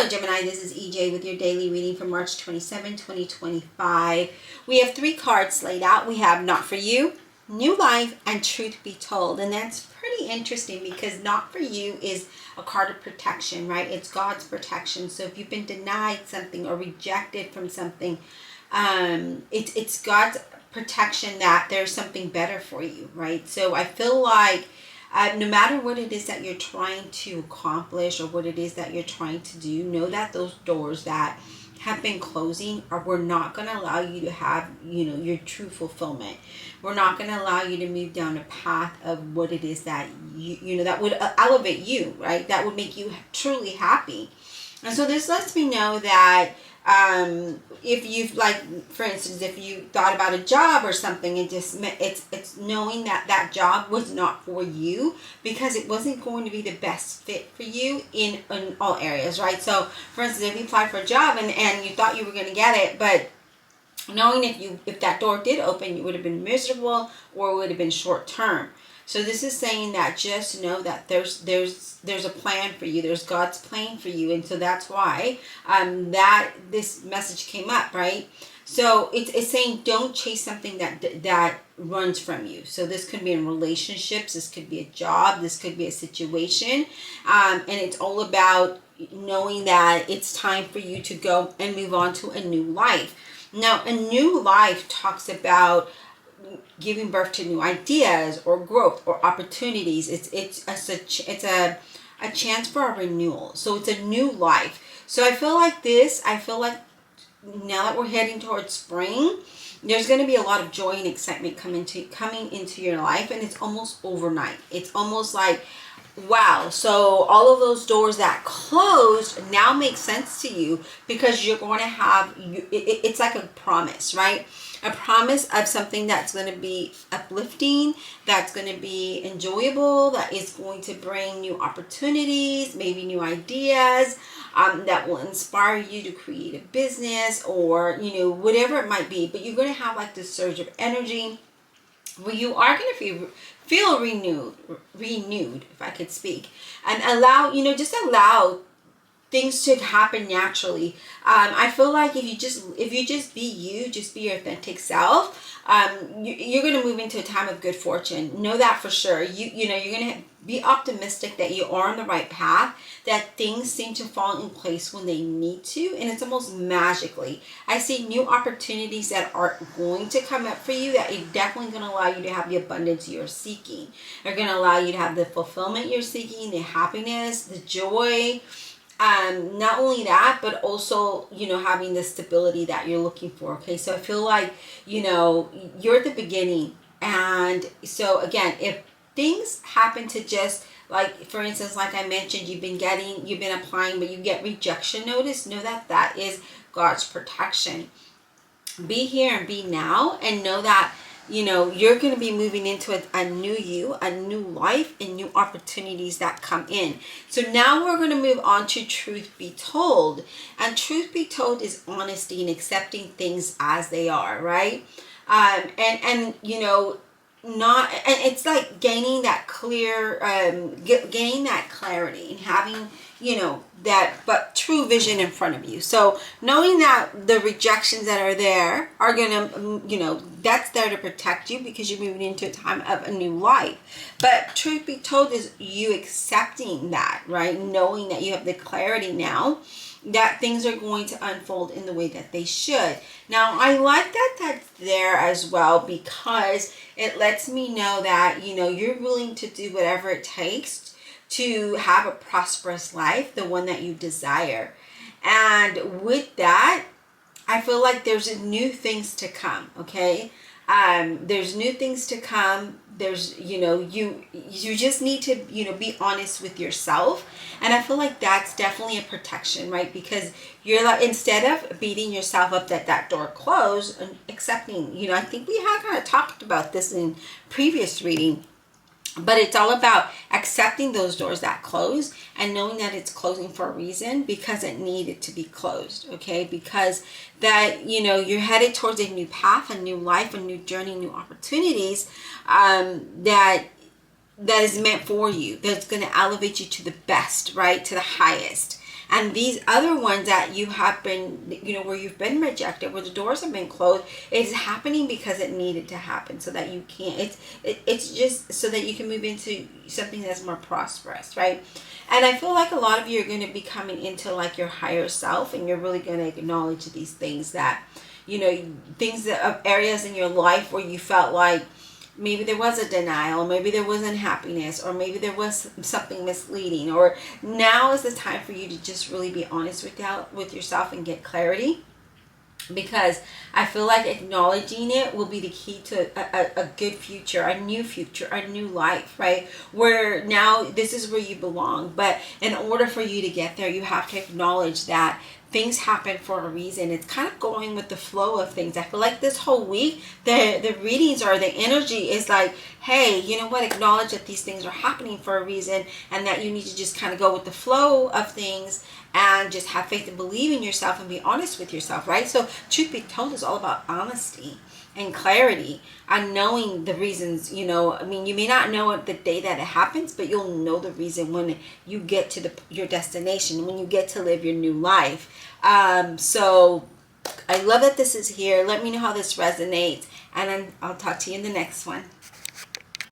Hello Gemini, this is EJ with your daily reading for March 27, 2025. We have 3 cards laid out. We have Not For You, New Life, and Truth Be Told. And that's pretty interesting because Not For You is a card of protection, right? It's God's protection. So if you've been denied something or rejected from something, it's God's protection that there's something better for you, right? So I feel like no matter what it is that you're trying to accomplish or what it is that you're trying to do, know that those doors that have been closing we're not going to allow you to have, your true fulfillment. We're not going to allow you to move down a path of what it is that that would elevate you, right? That would make you truly happy. And so this lets me know that if you've, like, for instance, if you thought about a job or something, it's knowing that that job was not for you because it wasn't going to be the best fit for you in all areas, right? So for instance, if you applied for a job and you thought you were going to get it, but knowing if that door did open, you would have been miserable or it would have been short term. So this is saying that just know that there's a plan for you. There's God's plan for you. And so that's why that this message came up, right? So it's saying don't chase something that runs from you. So this could be in relationships. This could be a job. This could be a situation. And it's all about knowing that it's time for you to go and move on to a new life. Now, a new life talks about giving birth to new ideas or growth or opportunities. It's a chance for a renewal. So it's a new life. So I feel like now that we're heading towards spring, there's going to be a lot of joy and excitement coming into your life, and it's almost overnight. It's almost like, wow, so all of those doors that closed now make sense to you because you're going to have, it's like a promise, right? A promise of something that's going to be uplifting, that's going to be enjoyable, that is going to bring new opportunities, maybe new ideas, that will inspire you to create a business or, whatever it might be. But you're going to have like this surge of energy where you are going to feel renewed, if I could speak, and allow things to happen naturally. I feel like if you just be you, just be your authentic self, you're going to move into a time of good fortune. Know that for sure. You're going to be optimistic that you are on the right path, that things seem to fall in place when they need to, and it's almost magically. I see new opportunities that are going to come up for you that are definitely going to allow you to have the abundance you're seeking. They're going to allow you to have the fulfillment you're seeking, the happiness, the joy. Not only that, but also, having the stability that you're looking for. Okay. So I feel like, you're at the beginning. And so again, if things happen to just, like, for instance, like I mentioned, you've been applying, but you get rejection notice, know that that is God's protection. Be here and be now, and know that, you're going to be moving into a new you, a new life, and new opportunities that come in. So now we're going to move on to Truth Be Told. And Truth Be Told is honesty and accepting things as they are, right? And it's like gaining that gaining that clarity and having, but true vision in front of you. So knowing that the rejections that are there are gonna, that's there to protect you because you're moving into a time of a new life. But truth be told is you accepting that, right? Knowing that you have the clarity now that things are going to unfold in the way that they should. Now, I like that that's there as well because it lets me know that, you're willing to do whatever it takes to have a prosperous life, the one that you desire. And with that, I feel like there's new things to come, okay? There's new things to come. There's, you just need to, be honest with yourself. And I feel like that's definitely a protection, right? Because you're like, instead of beating yourself up that door closed and accepting, I think we had kind of talked about this in previous reading. But it's all about accepting those doors that close and knowing that it's closing for a reason because it needed to be closed, okay? Because that, you're headed towards a new path, a new life, a new journey, new opportunities that is meant for you, that's going to elevate you to the best, right? To the highest. And these other ones that you have been, you know, where you've been rejected, where the doors have been closed, it's happening because it needed to happen, so that you can't, it's just so that you can move into something that's more prosperous, right? And I feel like a lot of you are going to be coming into like your higher self, and you're really going to acknowledge these things that, you know, things that areas in your life where you felt like maybe there was a denial, maybe there was unhappiness, or maybe there was something misleading, or now is the time for you to just really be honest with yourself and get clarity. Because I feel like acknowledging it will be the key to a good future, a new life, right? Where now this is where you belong. But in order for you to get there, you have to acknowledge that things happen for a reason. It's kind of going with the flow of things. I feel like this whole week, the readings or the energy is like, hey, you know what? Acknowledge that these things are happening for a reason, and that you need to just kind of go with the flow of things and just have faith and believe in yourself and be honest with yourself, right? So truth be told is all about honesty and clarity and knowing the reasons. You know, I mean, you may not know it the day that it happens, but you'll know the reason when you get to your destination, when you get to live your new life. So I love that this is here. Let me know how this resonates, and then I'll talk to you in the next one.